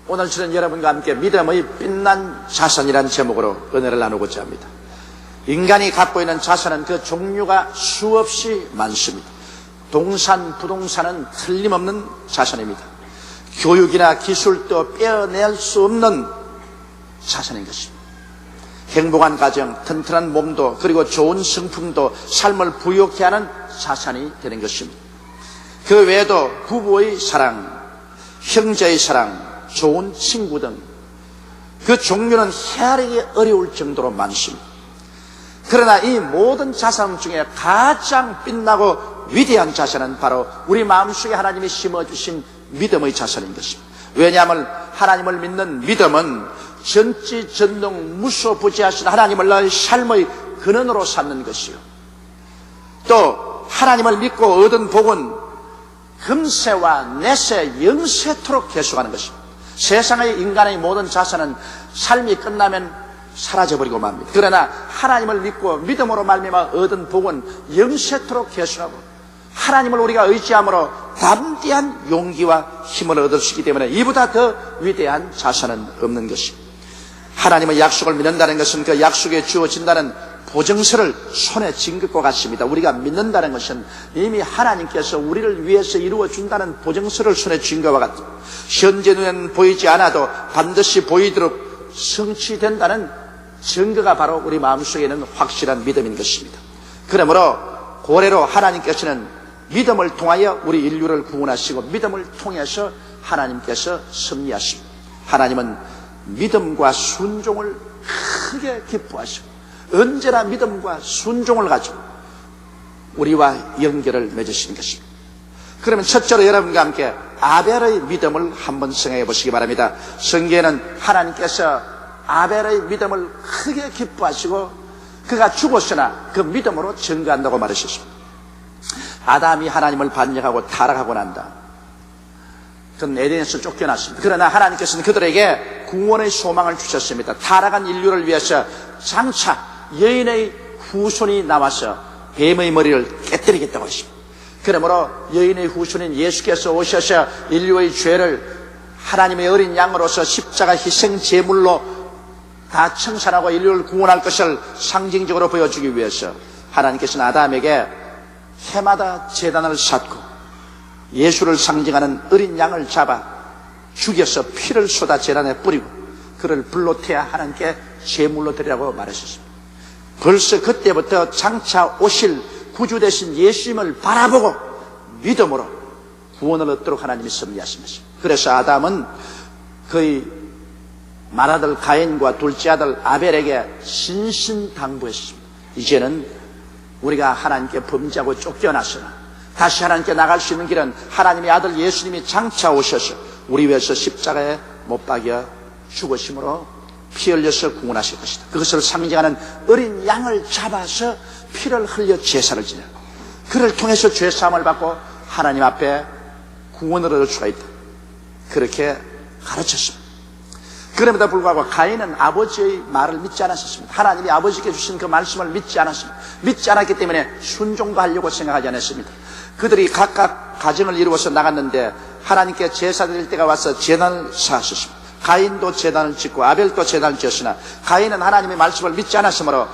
오늘 저는 여러분과 함께 믿음의 빛난 자산이라는 제목으로 은혜를 나누고자 합니다. 인간이 갖고 있는 자산은 그 종류가 수없이 많습니다. 동산, 부동산은 틀림없는 자산입니다. 교육이나 기술도 빼어낼 수 없는 자산인 것입니다. 행복한 가정, 튼튼한 몸도, 그리고 좋은 성품도 삶을 부유하게 하는 자산이 되는 것입니다. 그 외에도 부부의 사랑, 형제의 사랑, 좋은 친구 등 그 종류는 헤아리기 어려울 정도로 많습니다. 그러나 이 모든 자산 중에 가장 빛나고 위대한 자산은 바로 우리 마음속에 하나님이 심어주신 믿음의 자산인 것입니다. 왜냐하면 하나님을 믿는 믿음은 전지전능 무소부지하신 하나님을 나의 삶의 근원으로 삼는 것이요, 또 하나님을 믿고 얻은 복은 금세와 내세 영세토록 계속하는 것입니다. 세상의 인간의 모든 자산은 삶이 끝나면 사라져버리고 맙니다. 그러나 하나님을 믿고 믿음으로 말미암아 얻은 복은 영세토록 계속하고, 하나님을 우리가 의지함으로 담대한 용기와 힘을 얻을 수 있기 때문에 이보다 더 위대한 자산은 없는 것입니다. 하나님의 약속을 믿는다는 것은 그 약속에 주어진다는 보증서를 손에 쥔 것과 같습니다. 우리가 믿는다는 것은 이미 하나님께서 우리를 위해서 이루어준다는 보증서를 손에 쥔 것과 같습니다. 현재 눈에는 보이지 않아도 반드시 보이도록 성취된다는 증거가 바로 우리 마음속에 있는 확실한 믿음인 것입니다. 그러므로 고래로 하나님께서는 믿음을 통하여 우리 인류를 구원하시고 믿음을 통해서 하나님께서 승리하십니다. 하나님은 믿음과 순종을 크게 기뻐하시고 언제나 믿음과 순종을 가지고 우리와 연결을 맺으시는 것입니다. 그러면 첫째로 여러분과 함께 아벨의 믿음을 한번 생각해 보시기 바랍니다. 성경에는 하나님께서 아벨의 믿음을 크게 기뻐하시고 그가 죽었으나 그 믿음으로 증거한다고 말하셨습니다. 아담이 하나님을 반역하고 타락하고 난다. 그는 에덴에서 쫓겨났습니다. 그러나 하나님께서는 그들에게 구원의 소망을 주셨습니다. 타락한 인류를 위해서 장차 여인의 후손이 나와서 뱀의 머리를 깨뜨리겠다고 했습니다. 그러므로 여인의 후손인 예수께서 오셔서 인류의 죄를 하나님의 어린 양으로서 십자가 희생 제물로 다 청산하고 인류를 구원할 것을 상징적으로 보여주기 위해서 하나님께서는 아담에게 해마다 제단을 쌓고 예수를 상징하는 어린 양을 잡아 죽여서 피를 쏟아 제단에 뿌리고 그를 불로 태워 하나님께 제물로 드리라고 말하셨습니다. 벌써 그때부터 장차 오실 구주 되신 예수님을 바라보고 믿음으로 구원을 얻도록 하나님이 섭리하신 것입니다. 그래서 아담은 그의 맏아들 가인과 둘째 아들 아벨에게 신신당부했습니다. 이제는 우리가 하나님께 범죄하고 쫓겨났으나 다시 하나님께 나갈 수 있는 길은 하나님의 아들 예수님이 장차 오셔서 우리 위해서 십자가에 못 박여 죽으심으로 피 흘려서 구원하실 것이다. 그것을 상징하는 어린 양을 잡아서 피를 흘려 제사를 지내고 그를 통해서 죄사함을 받고 하나님 앞에 구원을 얻을 수가 있다. 그렇게 가르쳤습니다. 그럼에도 불구하고 가인은 아버지의 말을 믿지 않았습니다. 하나님이 아버지께 주신 그 말씀을 믿지 않았습니다. 믿지 않았기 때문에 순종도 하려고 생각하지 않았습니다. 그들이 각각 가정을 이루어서 나갔는데 하나님께 제사 드릴 때가 와서 제단을 쌓았습니다. 가인도 제단을 짓고 아벨도 제단을 지었으나 가인은 하나님의 말씀을 믿지 않았으므로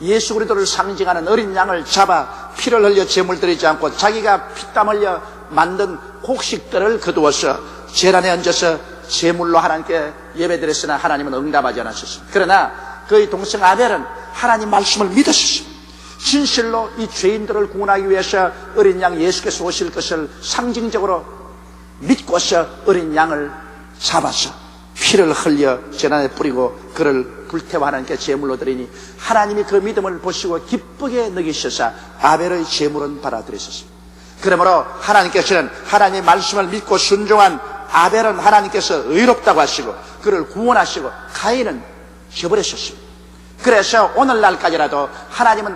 예수 그리스도를 상징하는 어린 양을 잡아 피를 흘려 제물 드리지 않고 자기가 피땀 흘려 만든 곡식들을 거두어서 제단에 얹어서 제물로 하나님께 예배드렸으나 하나님은 응답하지 않으셨습니다. 그러나 그의 동생 아벨은 하나님 말씀을 믿었습니다. 진실로 이 죄인들을 구원하기 위해서 어린 양 예수께서 오실 것을 상징적으로 믿고서 어린 양을 잡아서 피를 흘려 제단에 뿌리고 그를 불태워 하나님께 제물로 드리니 하나님이 그 믿음을 보시고 기쁘게 여기셔서 아벨의 제물은 받아들이셨습니다. 그러므로 하나님께서는 하나님의 말씀을 믿고 순종한 아벨은 하나님께서 의롭다고 하시고 그를 구원하시고 가인은 저버리셨습니다. 그래서 오늘날까지라도 하나님은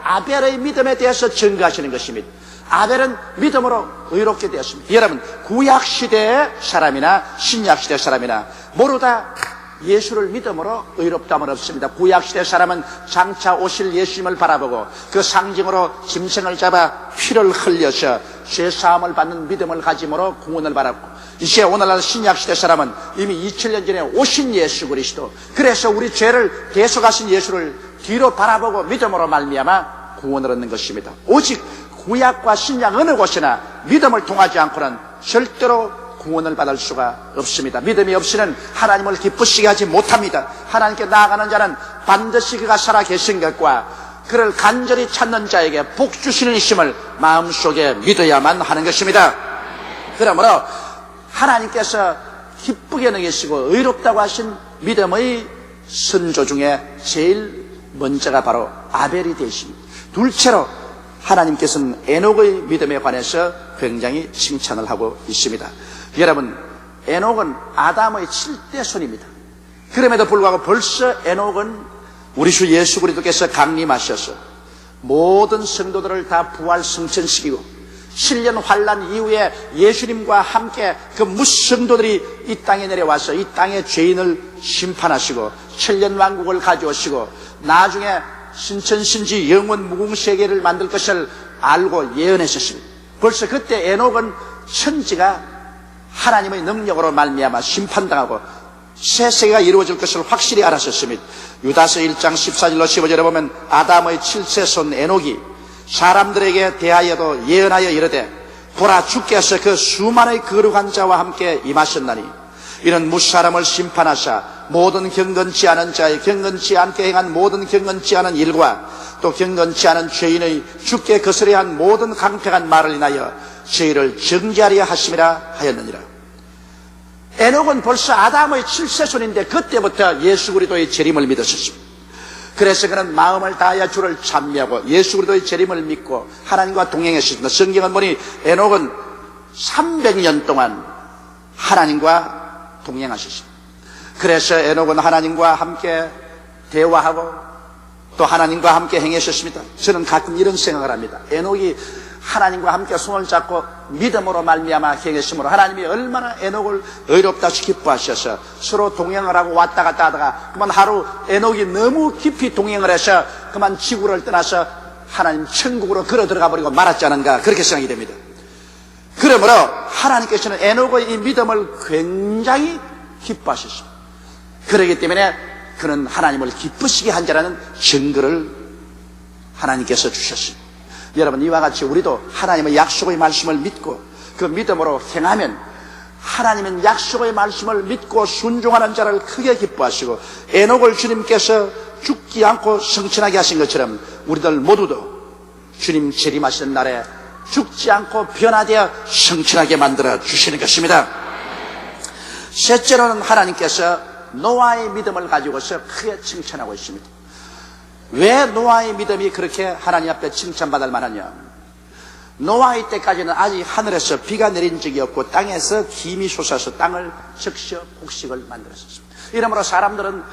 아벨의 믿음에 대해서 증거하시는 것입니다. 아벨은 믿음으로 의롭게 되었습니다. 여러분, 구약시대의 사람이나 신약시대의 사람이나 모두 다 예수를 믿음으로 의롭다함은 없습니다. 구약시대 사람은 장차 오실 예수님을 바라보고 그 상징으로 짐승을 잡아 피를 흘려서 죄사함을 받는 믿음을 가짐으로 구원을 받았고, 이제 오늘날 신약시대 사람은 이미 2000년 전에 오신 예수 그리스도, 그래서 우리 죄를 대속하신 예수를 뒤로 바라보고 믿음으로 말미암아 구원을 얻는 것입니다. 오직 구약과 신약 어느 곳이나 믿음을 통하지 않고는 절대로 구원을 받을 수가 없습니다. 믿음이 없이는 하나님을 기쁘시게 하지 못합니다. 하나님께 나아가는 자는 반드시 그가 살아계신 것과 그를 간절히 찾는 자에게 복 주시는 이심을 마음속에 믿어야만 하는 것입니다. 그러므로 하나님께서 기쁘게 여기시고 의롭다고 하신 믿음의 선조 중에 제일 먼저가 바로 아벨이 되십니다. 둘째로 하나님께서는 에녹의 믿음에 관해서 굉장히 칭찬을 하고 있습니다. 여러분, 에녹은 아담의 7대 손입니다. 그럼에도 불구하고 벌써 에녹은 우리 주 예수 그리스도께서 강림하셔서 모든 성도들을 다 부활 승천시키고 7년 환란 이후에 예수님과 함께 그 무성도들이 이 땅에 내려와서 이 땅의 죄인을 심판하시고 7년 왕국을 가져오시고 나중에 신천신지 영원 무궁세계를 만들 것을 알고 예언했었습니다. 벌써 그때 에녹은 천지가 하나님의 능력으로 말미암아 심판당하고 새 세계가 이루어질 것을 확실히 알았었습니다. 유다서 1장 14절로 15절에 보면 아담의 7세 손 에녹이 사람들에게 대하여도 예언하여 이르되 보라, 주께서 그 수많은 거룩한 자와 함께 임하셨나니 이는 무사람을 심판하사 모든 경건치 않은 자의 경건치 않게 행한 모든 경건치 않은 일과 또 경건치 않은 죄인의 주께 거스려 한 모든 강평한 말을 인하여 저희를 정죄하려 하심이라 하였느니라. 에녹은 벌써 아담의 7세 손인데 그때부터 예수 그리스도의 재림을 믿었습니다. 그래서 그는 마음을 다하여 주를 찬미하고 예수 그리스도의 재림을 믿고 하나님과 동행했습니다. 성경은 보니 에녹은 300년 동안 하나님과 동행하셨습니다. 그래서 에녹은 하나님과 함께 대화하고 또 하나님과 함께 행하셨습니다. 저는 가끔 이런 생각을 합니다. 에녹이 하나님과 함께 손을 잡고 믿음으로 말미암아 행했으므로 하나님이 얼마나 에녹을 의롭다시 기뻐하셔서 서로 동행을 하고 왔다 갔다 하다가 그만 하루 에녹이 너무 깊이 동행을 해서 그만 지구를 떠나서 하나님 천국으로 걸어 들어가 버리고 말았지 않은가, 그렇게 생각이 됩니다. 그러므로 하나님께서는 에녹의 이 믿음을 굉장히 기뻐하셨습니다. 그렇기 때문에 그는 하나님을 기쁘시게 한 자라는 증거를 하나님께서 주셨습니다. 여러분, 이와 같이 우리도 하나님의 약속의 말씀을 믿고 그 믿음으로 행하면 하나님은 약속의 말씀을 믿고 순종하는 자를 크게 기뻐하시고 에녹을 주님께서 죽지 않고 성천하게 하신 것처럼 우리들 모두도 주님 재림하시는 날에 죽지 않고 변화되어 성천하게 만들어 주시는 것입니다. 셋째로는 하나님께서 노아의 믿음을 가지고서 크게 칭찬하고 있습니다. 왜 노아의 믿음이 그렇게 하나님 앞에 칭찬받을 만하냐? 노아의 때까지는 아직 하늘에서 비가 내린 적이 없고 땅에서 김이 솟아서 땅을 적셔 곡식을 만들었습니다. 이러므로 사람들은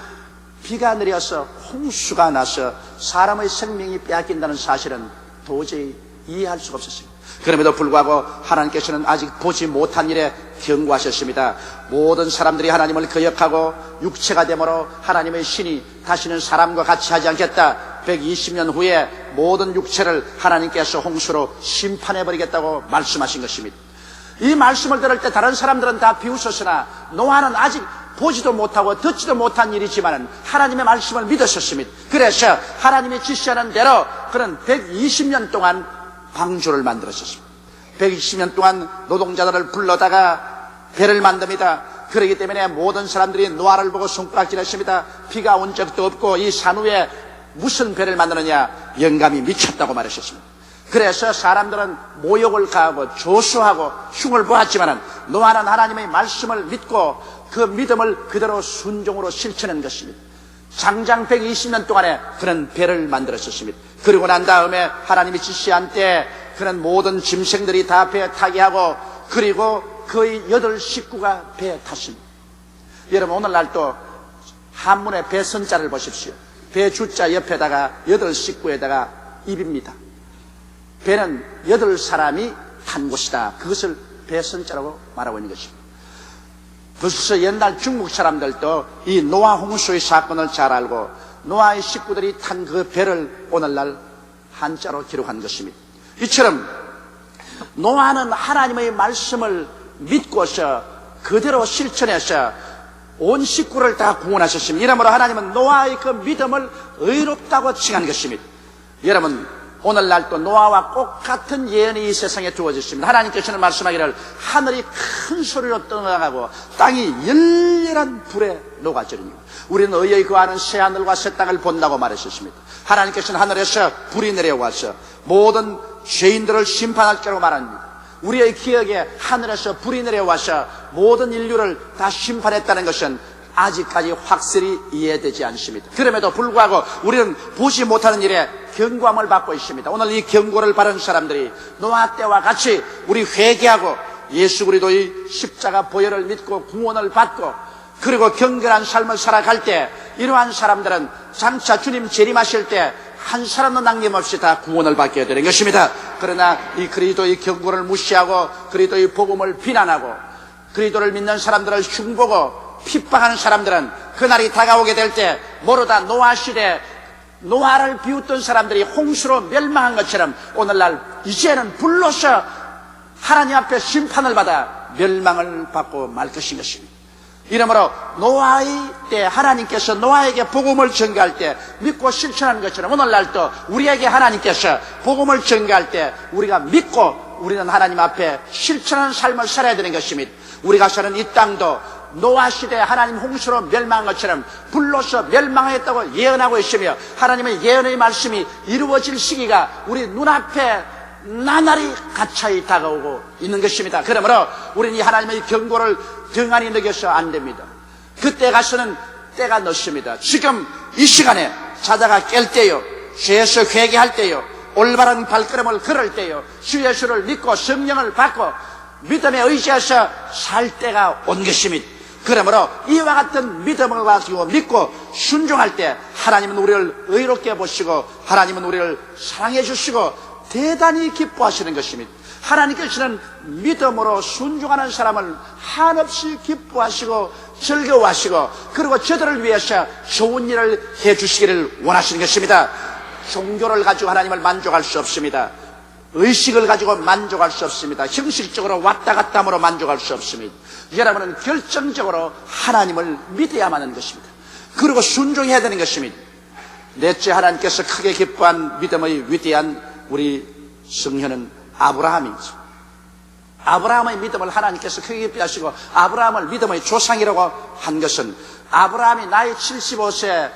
비가 내려서 홍수가 나서 사람의 생명이 빼앗긴다는 사실은 도저히 이해할 수가 없었습니다. 그럼에도 불구하고 하나님께서는 아직 보지 못한 일에 경고하셨습니다. 모든 사람들이 하나님을 거역하고 육체가 되므로 하나님의 신이 다시는 사람과 같이 하지 않겠다. 120년 후에 모든 육체를 하나님께서 홍수로 심판해버리겠다고 말씀하신 것입니다. 이 말씀을 들을 때 다른 사람들은 다 비웃었으나 노아는 아직 보지도 못하고 듣지도 못한 일이지만 하나님의 말씀을 믿었었습니다. 그래서 하나님이 지시하는 대로 그는 120년 동안 방주를 만들었습니다. 120년 동안 노동자들을 불러다가 배를 만듭니다. 그렇기 때문에 모든 사람들이 노아를 보고 손가락질했습니다. 비가 온 적도 없고 이 산 위에 무슨 배를 만드느냐, 영감이 미쳤다고 말하셨습니다. 그래서 사람들은 모욕을 가하고 조수하고 흉을 보았지만 노아는 하나님의 말씀을 믿고 그 믿음을 그대로 순종으로 실천한 것입니다. 장장 120년 동안에 그는 배를 만들었습니다. 그리고 난 다음에 하나님이 지시한 때 그는 모든 짐승들이 다 배에 타게 하고 그리고 거의 8 식구가 배에 탔습니다. 여러분, 오늘날도 한문의 배 선자를 보십시오. 배 주자 옆에다가 8 식구에다가 입입니다. 배는 8 사람이 탄 곳이다. 그것을 배 선자라고 말하고 있는 것입니다. 벌써 옛날 중국 사람들도 이 노아 홍수의 사건을 잘 알고 노아의 식구들이 탄 그 배를 오늘날 한자로 기록한 것입니다. 이처럼 노아는 하나님의 말씀을 믿고서 그대로 실천해서 온 식구를 다 구원하셨습니다. 이러므로 하나님은 노아의 그 믿음을 의롭다고 칭한 것입니다. 여러분, 오늘날 또 노아와 똑같은 예언이 이 세상에 두어졌습니다. 하나님께서는 말씀하기를 하늘이 큰 소리로 떠나가고 땅이 열렬한 불에 녹아지리니 우리는 의의 거하는 새하늘과 새 땅을 본다고 말하셨습니다. 하나님께서는 하늘에서 불이 내려와서 모든 죄인들을 심판할 거라고 말합니다. 우리의 기억에 하늘에서 불이 내려와서 모든 인류를 다 심판했다는 것은 아직까지 확실히 이해되지 않습니다. 그럼에도 불구하고 우리는 보지 못하는 일에 경고함을 받고 있습니다. 오늘 이 경고를 받은 사람들이 노아 때와 같이 우리 회개하고 예수 그리스도의 십자가 보혈을 믿고 구원을 받고 그리고 경건한 삶을 살아갈 때 이러한 사람들은 장차 주님 재림하실 때 한 사람도 남김없이 다 구원을 받게 되는 것입니다. 그러나 이 그리스도의 경고를 무시하고 그리스도의 복음을 비난하고 그리스도를 믿는 사람들을 흉보고 핍박하는 사람들은 그날이 다가오게 될 때 모르다 노아 시대 노아를 비웃던 사람들이 홍수로 멸망한 것처럼 오늘날 이제는 불로서 하나님 앞에 심판을 받아 멸망을 받고 말 것인 것입니다. 이러므로 노아의 때 하나님께서 노아에게 복음을 전가할 때 믿고 실천하는 것처럼 오늘날도 우리에게 하나님께서 복음을 전가할 때 우리가 믿고 우리는 하나님 앞에 실천하는 삶을 살아야 되는 것입니다. 우리가 사는 이 땅도 노아 시대에 하나님 홍수로 멸망한 것처럼 불로서 멸망하였다고 예언하고 있으며 하나님의 예언의 말씀이 이루어질 시기가 우리 눈앞에 나날이 가차히 다가오고 있는 것입니다. 그러므로 우리는 이 하나님의 경고를 등한히 느껴서 안 됩니다. 그때 가서는 때가 늦습니다. 지금 이 시간에 자다가 깰 때요, 죄에서 회개할 때요, 올바른 발걸음을 걸을 때요, 주 예수를 믿고 성령을 받고 믿음에 의지해서 살 때가 온 것입니다. 그러므로 이와 같은 믿음을 가지고 믿고 순종할 때 하나님은 우리를 의롭게 보시고 하나님은 우리를 사랑해 주시고 대단히 기뻐하시는 것입니다. 하나님께서는 믿음으로 순종하는 사람을 한없이 기뻐하시고 즐거워하시고 그리고 저들을 위해서 좋은 일을 해주시기를 원하시는 것입니다. 종교를 가지고 하나님을 만족할 수 없습니다. 의식을 가지고 만족할 수 없습니다. 형식적으로 왔다 갔다 함으로 만족할 수 없습니다. 여러분은 결정적으로 하나님을 믿어야만 하는 것입니다. 그리고 순종해야 되는 것입니다. 넷째, 하나님께서 크게 기뻐한 믿음의 위대한 우리 성현은 아브라함이죠. 아브라함의 믿음을 하나님께서 크게 기뻐하시고 아브라함을 믿음의 조상이라고 한 것은 아브라함이 나이 75세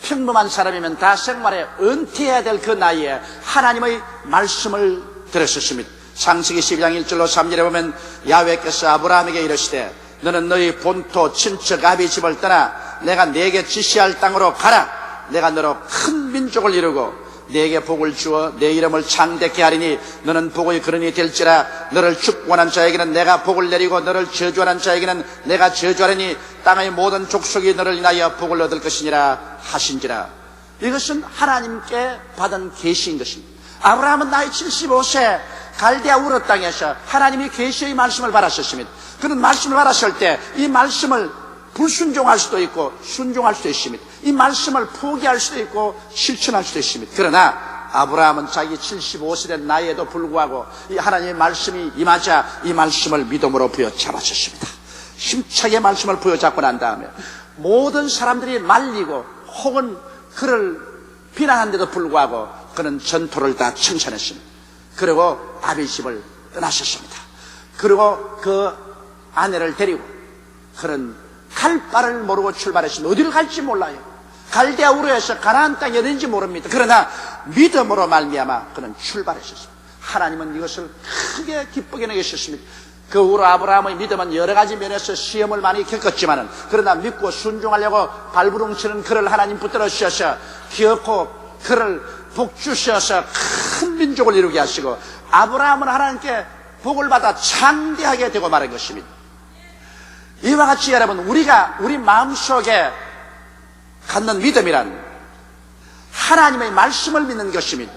평범한 사람이면 다 생활에 은퇴해야 될 그 나이에 하나님의 말씀을 들었었습니다. 창세기 12장 1절로 3절에 보면 야훼께서 아브라함에게 이르시되 너는 너희 본토 친척 아비 집을 떠나 내가 네게 지시할 땅으로 가라. 내가 너로 큰 민족을 이루고 네게 복을 주어 내 이름을 창대케 하리니 너는 복의 근원이 될지라. 너를 축원한 자에게는 내가 복을 내리고 너를 저주하는 자에게는 내가 저주하리니 땅의 모든 족속이 너를 인하여 복을 얻을 것이니라 하신지라. 이것은 하나님께 받은 계시인 것입니다. 아브라함은 나이 75세 갈대아 우르 땅에서 하나님이 계시의 말씀을 받았었습니다. 그런 말씀을 받았을 때 이 말씀을 불순종할 수도 있고 순종할 수도 있습니다. 이 말씀을 포기할 수도 있고 실천할 수도 있습니다. 그러나 아브라함은 자기 75세 된 나이에도 불구하고 이 하나님의 말씀이 임하자 이 말씀을 믿음으로 부여잡았습니다. 힘차게 말씀을 부여잡고 난 다음에 모든 사람들이 말리고 혹은 그를 비난한데도 불구하고 그는 전토를 다 청산했습니다. 그리고 아비 집을 떠나셨습니다. 그리고 그 아내를 데리고 그는 갈 바를 모르고 출발했습니다. 어디를 갈지 몰라요. 갈대아 우르에서 가나안 땅이 어딘지 모릅니다. 그러나 믿음으로 말미암아 그는 출발했습니다. 하나님은 이것을 크게 기쁘게 여기셨습니다. 그 후로 아브라함의 믿음은 여러 가지 면에서 시험을 많이 겪었지만은 그러나 믿고 순종하려고 발부둥치는 그를 하나님 붙들어 주셔서 기어코 그를 복 주셔서 큰 민족을 이루게 하시고 아브라함은 하나님께 복을 받아 창대하게 되고 말한 것입니다. 이와 같이 여러분 우리가 우리 마음속에 갖는 믿음이란 하나님의 말씀을 믿는 것입니다.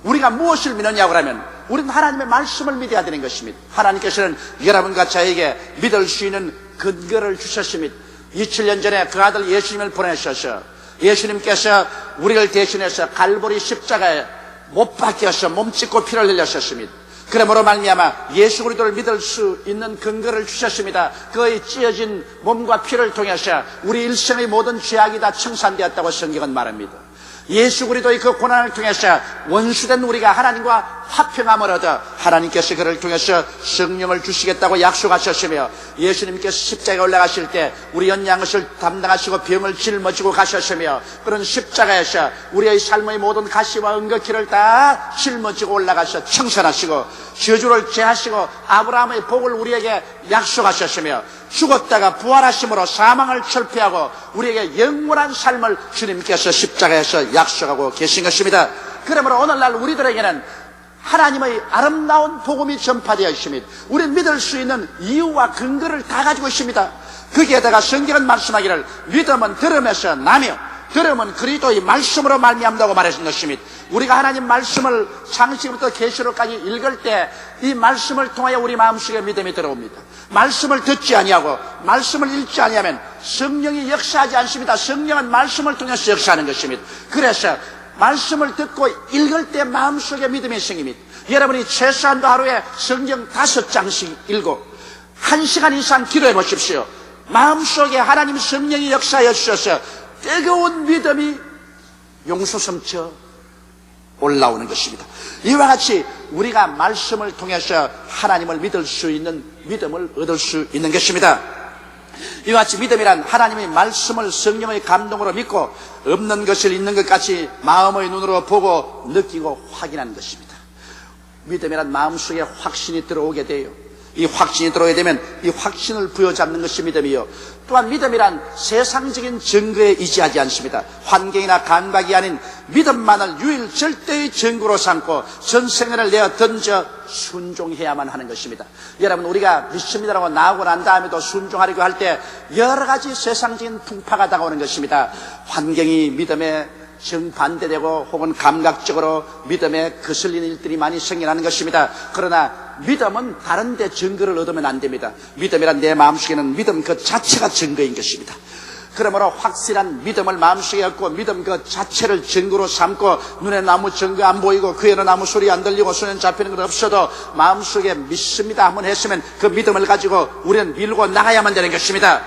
우리가 무엇을 믿느냐고 하면 우리는 하나님의 말씀을 믿어야 되는 것입니다. 하나님께서는 여러분과 저에게 믿을 수 있는 근거를 주셨습니다. 2000년 전에 그 아들 예수님을 보내셔서 예수님께서 우리를 대신해서 갈보리 십자가에 못 박혀서 몸짓고 피를 흘리셨습니다. 그러므로 말미암아 예수 그리스도를 믿을 수 있는 근거를 주셨습니다. 그의 찢어진 몸과 피를 통해서 우리 일생의 모든 죄악이 다 청산되었다고 성경은 말합니다. 예수 그리스도의 그 고난을 통해서 원수된 우리가 하나님과 화평함을 얻어 하나님께서 그를 통해서 성령을 주시겠다고 약속하셨으며 예수님께서 십자가에 올라가실 때 우리 연양것을 담당하시고 병을 짊어지고 가셨으며 그런 십자가에서 우리의 삶의 모든 가시와 은거키를 다 짊어지고 올라가서 청산하시고 저주를 제하시고 아브라함의 복을 우리에게 약속하셨으며 죽었다가 부활하심으로 사망을 철폐하고 우리에게 영원한 삶을 주님께서 십자가에서 약속하고 계신 것입니다. 그러므로 오늘날 우리들에게는 하나님의 아름다운 복음이 전파되어 있습니다. 우리는 믿을 수 있는 이유와 근거를 다 가지고 있습니다. 거기에다가 성경은 말씀하기를 믿음은 들음에서 나며 들음은 그리스도의 말씀으로 말미암다고 말하신 것입니다. 우리가 하나님 말씀을 창세기부터 계시록까지 읽을 때 이 말씀을 통하여 우리 마음속에 믿음이 들어옵니다. 말씀을 듣지 아니하고 말씀을 읽지 아니하면 성령이 역사하지 않습니다. 성령은 말씀을 통해서 역사하는 것입니다. 그래서 말씀을 듣고 읽을 때 마음속에 믿음이 생깁니다. 여러분이 최소한도 하루에 성경 5장씩 읽고 1시간 이상 기도해 보십시오. 마음속에 하나님 성령이 역사하여 주셔서 뜨거운 믿음이 용솟음쳐 올라오는 것입니다. 이와 같이 우리가 말씀을 통해서 하나님을 믿을 수 있는 믿음을 얻을 수 있는 것입니다. 이와 같이 믿음이란 하나님의 말씀을 성령의 감동으로 믿고 없는 것을 있는 것 같이 마음의 눈으로 보고 느끼고 확인하는 것입니다. 믿음이란 마음속에 확신이 들어오게 돼요. 이 확신이 들어오게 되면 이 확신을 부여잡는 것이 믿음이요. 또한 믿음이란 세상적인 증거에 의지하지 않습니다. 환경이나 감각이 아닌 믿음만을 유일 절대의 증거로 삼고 전생을 내어 던져 순종해야만 하는 것입니다. 여러분, 우리가 믿습니다라고 나오고 난 다음에도 순종하려고 할 때 여러 가지 세상적인 풍파가 다가오는 것입니다. 환경이 믿음에 정반대되고 혹은 감각적으로 믿음에 거슬리는 일들이 많이 생겨나는 것입니다. 그러나 믿음은 다른 데 증거를 얻으면 안 됩니다. 믿음이란 내 마음속에는 믿음 그 자체가 증거인 것입니다. 그러므로 확실한 믿음을 마음속에 얻고 믿음 그 자체를 증거로 삼고 눈에 아무 증거 안 보이고 귀에는 아무 소리 안 들리고 손에 잡히는 것 없어도 마음속에 믿습니다 한번 했으면 그 믿음을 가지고 우리는 밀고 나가야만 되는 것입니다.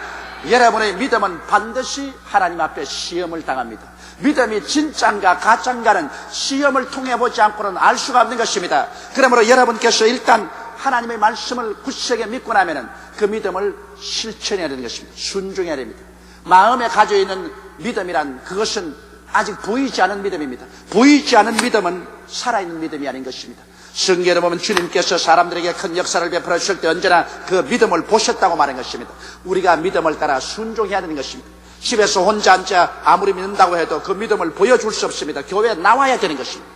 여러분의 믿음은 반드시 하나님 앞에 시험을 당합니다. 믿음이 진짜인가 가짜인가는 시험을 통해 보지 않고는 알 수가 없는 것입니다. 그러므로 여러분께서 일단 하나님의 말씀을 굳세게 믿고 나면은 그 믿음을 실천해야 되는 것입니다. 순종해야 됩니다. 마음에 가지고 있는 믿음이란 그것은 아직 보이지 않은 믿음입니다. 보이지 않은 믿음은 살아있는 믿음이 아닌 것입니다. 성경에 보면 주님께서 사람들에게 큰 역사를 베풀어 주실 때 언제나 그 믿음을 보셨다고 말한 것입니다. 우리가 믿음을 따라 순종해야 되는 것입니다. 집에서 혼자 앉아 아무리 믿는다고 해도 그 믿음을 보여줄 수 없습니다. 교회에 나와야 되는 것입니다.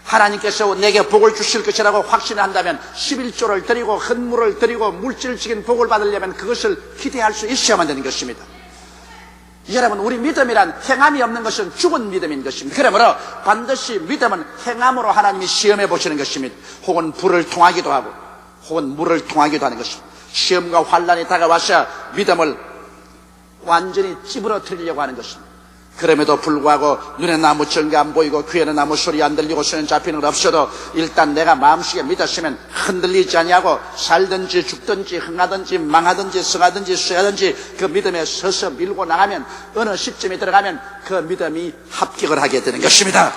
하나님께서 내게 복을 주실 것이라고 확신한다면 11조를 드리고 헌물을 드리고 물질적인 복을 받으려면 그것을 기대할 수 있어야만 되는 것입니다. 여러분, 우리 믿음이란 행함이 없는 것은 죽은 믿음인 것입니다. 그러므로 반드시 믿음은 행함으로 하나님이 시험해 보시는 것입니다. 혹은 불을 통하기도 하고 혹은 물을 통하기도 하는 것입니다. 시험과 환난이 다가와서 믿음을 완전히 찌부러뜨리려고 하는 것입니다. 그럼에도 불구하고 눈에는 아무 증거 안 보이고 귀에는 아무 소리 안 들리고 손에 잡히는 것 없어도 일단 내가 마음속에 믿었으면 흔들리지 아니하고 살든지 죽든지 흥하든지 망하든지 성하든지 쇠하든지 그 믿음에 서서 밀고 나가면 어느 시점에 들어가면 그 믿음이 합격을 하게 되는 것입니다.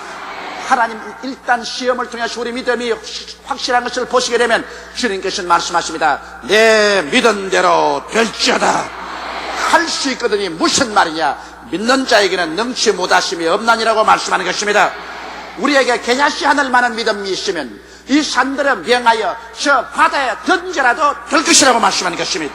하나님 일단 시험을 통해서 우리 믿음이 확실한 것을 보시게 되면 주님께서는 말씀하십니다. 내 믿은 대로 될지어다. 할 수 있거든요. 무슨 말이냐? 믿는 자에게는 능치 못하심이 없나니라고 말씀하는 것입니다. 우리에게 개냐시 하늘 만한 믿음이 있으면 이 산들을 명하여 저 바다에 던져라도 될 것이라고 말씀하는 것입니다.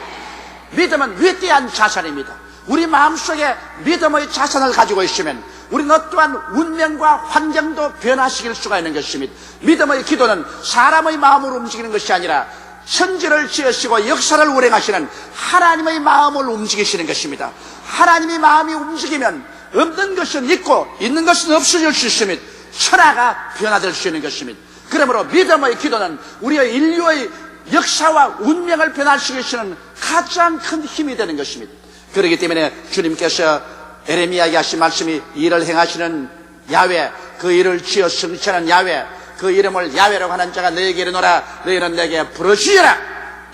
믿음은 위대한 자산입니다. 우리 마음속에 믿음의 자산을 가지고 있으면 우리는 어떠한 운명과 환경도 변화시킬 수가 있는 것입니다. 믿음의 기도는 사람의 마음으로 움직이는 것이 아니라 천지를 지으시고 역사를 운행하시는 하나님의 마음을 움직이시는 것입니다. 하나님의 마음이 움직이면 없는 것은 있고 있는 것은 없어질 수 있습니다. 천하가 변화될 수 있는 것입니다. 그러므로 믿음의 기도는 우리의 인류의 역사와 운명을 변화시키시는 가장 큰 힘이 되는 것입니다. 그렇기 때문에 주님께서 에레미야에게 하신 말씀이 일을 행하시는 야훼, 그 일을 지어 성취하는 야훼, 그 이름을 야훼라고 하는 자가 너에게 이르노라. 너희는 내게 부르시라.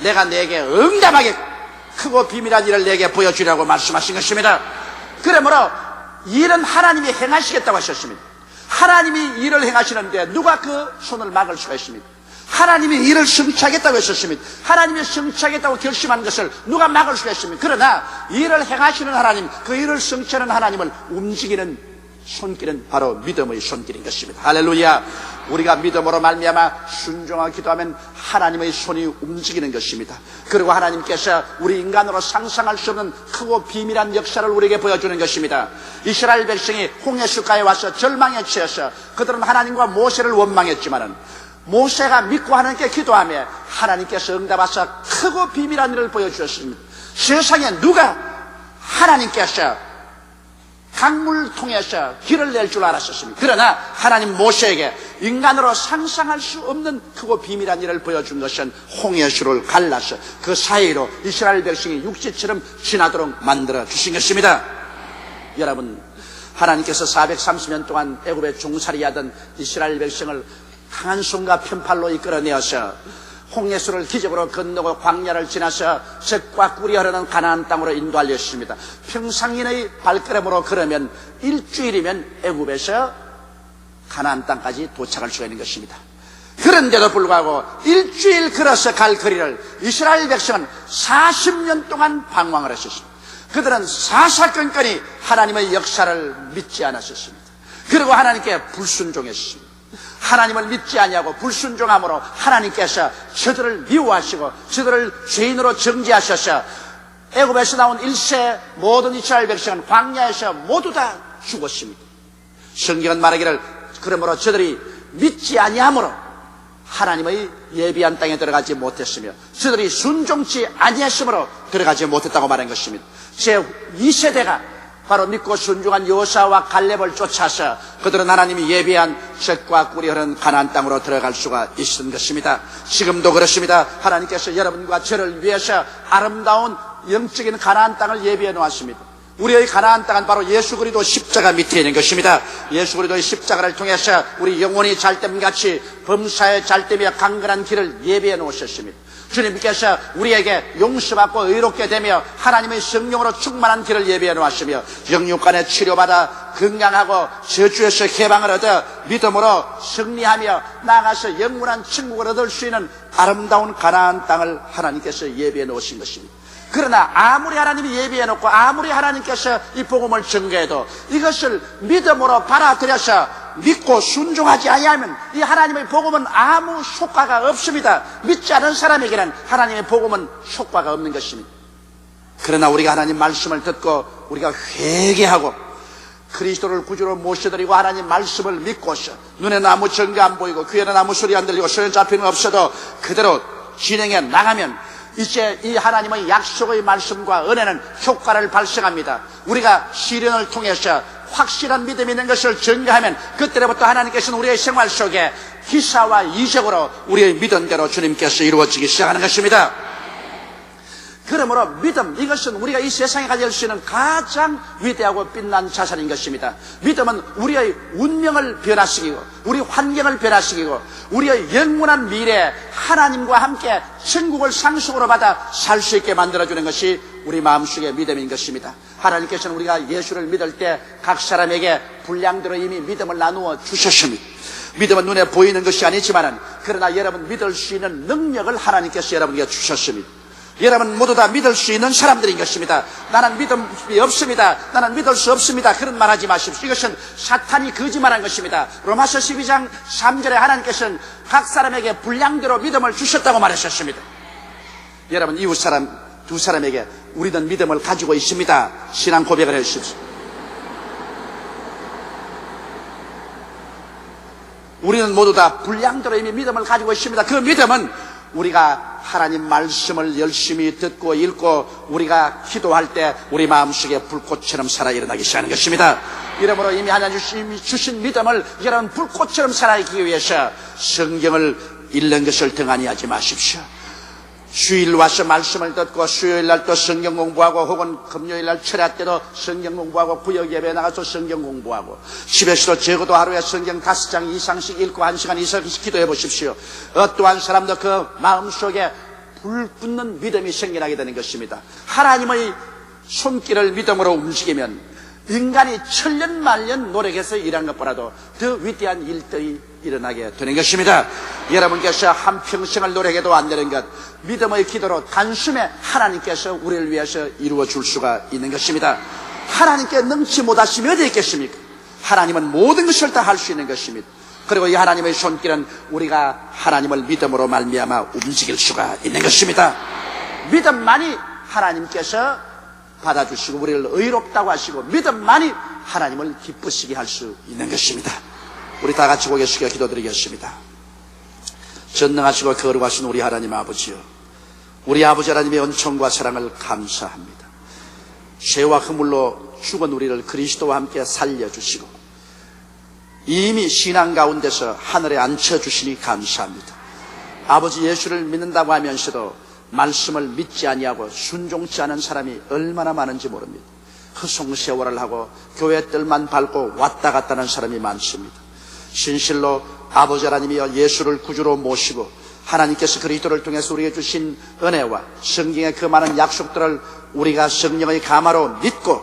내가 내게 응답하게 크고 비밀한 일을 내게 보여주려고 말씀하신 것입니다. 그러므로 일은 하나님이 행하시겠다고 하셨습니다. 하나님이 일을 행하시는데 누가 그 손을 막을 수가 있습니까? 하나님이 일을 성취하겠다고 했었습니다. 하나님이 성취하겠다고 결심한 것을 누가 막을 수가 있습니까? 그러나 일을 행하시는 하나님, 그 일을 성취하는 하나님을 움직이는 손길은 바로 믿음의 손길인 것입니다. 할렐루야. 우리가 믿음으로 말미암아 순종하고 기도하면 하나님의 손이 움직이는 것입니다. 그리고 하나님께서 우리 인간으로 상상할 수 없는 크고 비밀한 역사를 우리에게 보여주는 것입니다. 이스라엘 백성이 홍해수가에 와서 절망에 처해서 그들은 하나님과 모세를 원망했지만은 모세가 믿고 하나님께 기도하며 하나님께서 응답하사 크고 비밀한 일을 보여주셨습니다. 세상에 누가 하나님께서 강물을 통해서 길을 낼 줄 알았었습니다. 그러나 하나님 모세에게 인간으로 상상할 수 없는 크고 비밀한 일을 보여준 것은 홍해수를 갈라서 그 사이로 이스라엘 백성이 육지처럼 지나도록 만들어 주신 것입니다. 여러분, 하나님께서 430년 동안 애굽에 종살이하던 이스라엘 백성을 강한 손과 편팔로 이끌어내어서 홍해수를 기적으로 건너고 광야를 지나서 젖과 꿀이 흐르는 가나안 땅으로 인도하였습니다. 평상인의 발걸음으로 걸으면 일주일이면 애굽에서 가나안 땅까지 도착할 수가 있는 것입니다. 그런데도 불구하고 일주일 걸어서 갈 거리를 이스라엘 백성은 40년 동안 방황을 했었습니다. 그들은 사사건건이 하나님의 역사를 믿지 않았었습니다. 그리고 하나님께 불순종했습니다. 하나님을 믿지 아니하고 불순종함으로 하나님께서 저들을 미워하시고 저들을 죄인으로 정죄하셔서 애굽에서 나온 1세 모든 이스라엘 백성은 광야에서 모두 다 죽었습니다. 성경은 말하기를 그러므로 저들이 믿지 아니함으로 하나님의 예비한 땅에 들어가지 못했으며 저들이 순종치 아니했으므로 들어가지 못했다고 말한 것입니다. 제 2세대가 바로 믿고 순종한 여호수아와 갈렙을 쫓아서 그들은 하나님이 예비한 젖과 꿀이 흐르는 가나안 땅으로 들어갈 수가 있었던 것입니다. 지금도 그렇습니다. 하나님께서 여러분과 저를 위해서 아름다운 영적인 가나안 땅을 예비해 놓았습니다. 우리의 가나안 땅은 바로 예수 그리스도 십자가 밑에 있는 것입니다. 예수 그리스도의 십자가를 통해서 우리 영혼이 잘됨같이 범사에 잘되며 강건한 길을 예비해 놓으셨습니다. 주님께서 우리에게 용서받고 의롭게 되며 하나님의 성령으로 충만한 길을 예비해 놓으시며 영육간에 치료받아 건강하고 저주에서 해방을 얻어 믿음으로 승리하며 나아가서 영원한 천국을 얻을 수 있는 아름다운 가나안 땅을 하나님께서 예비해 놓으신 것입니다. 그러나 아무리 하나님이 예비해 놓고 아무리 하나님께서 이 복음을 전개해도 이것을 믿음으로 받아들여서 믿고 순종하지 아니하면 이 하나님의 복음은 아무 효과가 없습니다. 믿지 않은 사람에게는 하나님의 복음은 효과가 없는 것입니다. 그러나 우리가 하나님 말씀을 듣고 우리가 회개하고 그리스도를 구주로 모셔드리고 하나님 말씀을 믿고서 눈에는 아무 증거 안 보이고 귀에는 아무 소리 안 들리고 손에 잡히는 거 없어도 그대로 진행해 나가면 이제 이 하나님의 약속의 말씀과 은혜는 효과를 발생합니다. 우리가 시련을 통해서 확실한 믿음이 있는 것을 증거하면 그때부터 하나님께서는 우리의 생활 속에 기사와 이적으로 우리의 믿음대로 주님께서 이루어지기 시작하는 것입니다. 그러므로 믿음, 이것은 우리가 이 세상에 가질 수 있는 가장 위대하고 빛난 자산인 것입니다. 믿음은 우리의 운명을 변화시키고 우리 환경을 변화시키고 우리의 영원한 미래에 하나님과 함께 천국을 상속으로 받아 살 수 있게 만들어주는 것이 우리 마음속의 믿음인 것입니다. 하나님께서는 우리가 예수를 믿을 때 각 사람에게 분량대로 이미 믿음을 나누어 주셨습니다. 믿음은 눈에 보이는 것이 아니지만 그러나 여러분 믿을 수 있는 능력을 하나님께서 여러분에게 주셨습니다. 여러분 모두 다 믿을 수 있는 사람들인 것입니다. 나는 믿음이 없습니다. 나는 믿을 수 없습니다. 그런 말 하지 마십시오. 이것은 사탄이 거짓말한 것입니다. 로마서 12장 3절에 하나님께서는 각 사람에게 분량대로 믿음을 주셨다고 말하셨습니다. 여러분 이웃 사람 두 사람에게 우리는 믿음을 가지고 있습니다. 신앙 고백을 해주십시오. 우리는 모두 다 분량대로 이미 믿음을 가지고 있습니다. 그 믿음은 우리가 하나님 말씀을 열심히 듣고 읽고 우리가 기도할 때 우리 마음속에 불꽃처럼 살아 일어나기 시작하는 것입니다. 이러므로 이미 하나님이 주신 믿음을 여러분 불꽃처럼 살아가기 위해서 성경을 읽는 것을 등한히 하지 마십시오. 주일 와서 말씀을 듣고 수요일 날 또 성경 공부하고 혹은 금요일 날 철야 때도 성경 공부하고 구역 예배에 나가서 성경 공부하고 집에서도 적어도 하루에 성경 5장 이상씩 읽고 1시간 이상씩 기도해 보십시오. 어떠한 사람도 그 마음속에 불 붙는 믿음이 생겨나게 되는 것입니다. 하나님의 손길을 믿음으로 움직이면 인간이 천년만년 노력해서 일한 것보다도 더 위대한 일들이 일어나게 되는 것입니다. 여러분께서 한평생을 노력해도 안 되는 것, 믿음의 기도로 단숨에 하나님께서 우리를 위해서 이루어 줄 수가 있는 것입니다. 하나님께 능치 못하심이 어디 있겠습니까? 하나님은 모든 것을 다 할 수 있는 것입니다. 그리고 이 하나님의 손길은 우리가 하나님을 믿음으로 말미암아 움직일 수가 있는 것입니다. 믿음만이 하나님께서 받아주시고 우리를 의롭다고 하시고 믿음만이 하나님을 기쁘시게 할 수 있는 것입니다. 우리 다 같이 고개 숙여 기도드리겠습니다. 전능하시고 거룩하신 우리 하나님 아버지요, 우리 아버지 하나님의 은총과 사랑을 감사합니다. 죄와 허물로 죽은 우리를 그리스도와 함께 살려주시고 이미 신앙 가운데서 하늘에 앉혀주시니 감사합니다. 아버지 예수를 믿는다고 하면서도 말씀을 믿지 아니하고 순종치 않은 사람이 얼마나 많은지 모릅니다. 허송세월을 하고 교회 뜰만 밟고 왔다 갔다 하는 사람이 많습니다. 진실로 아버지 하나님이여 예수를 구주로 모시고 하나님께서 그리스도를 통해서 우리에게 주신 은혜와 성경의 그 많은 약속들을 우리가 성령의 감화로 믿고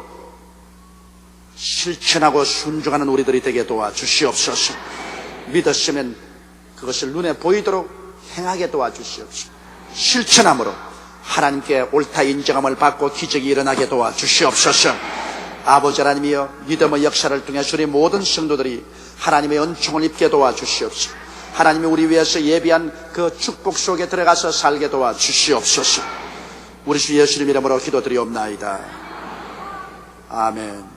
실천하고 순종하는 우리들이 되게 도와주시옵소서. 믿었으면 그것을 눈에 보이도록 행하게 도와주시옵소서. 실천함으로 하나님께 옳다 인정함을 받고 기적이 일어나게 도와주시옵소서. 아버지 하나님이여 믿음의 역사를 통해서 우리 모든 성도들이 하나님의 은총을 입게 도와주시옵소서. 하나님이 우리 위해서 예비한 그 축복 속에 들어가서 살게 도와주시옵소서. 우리 주 예수님 이름으로 기도드리옵나이다. 아멘.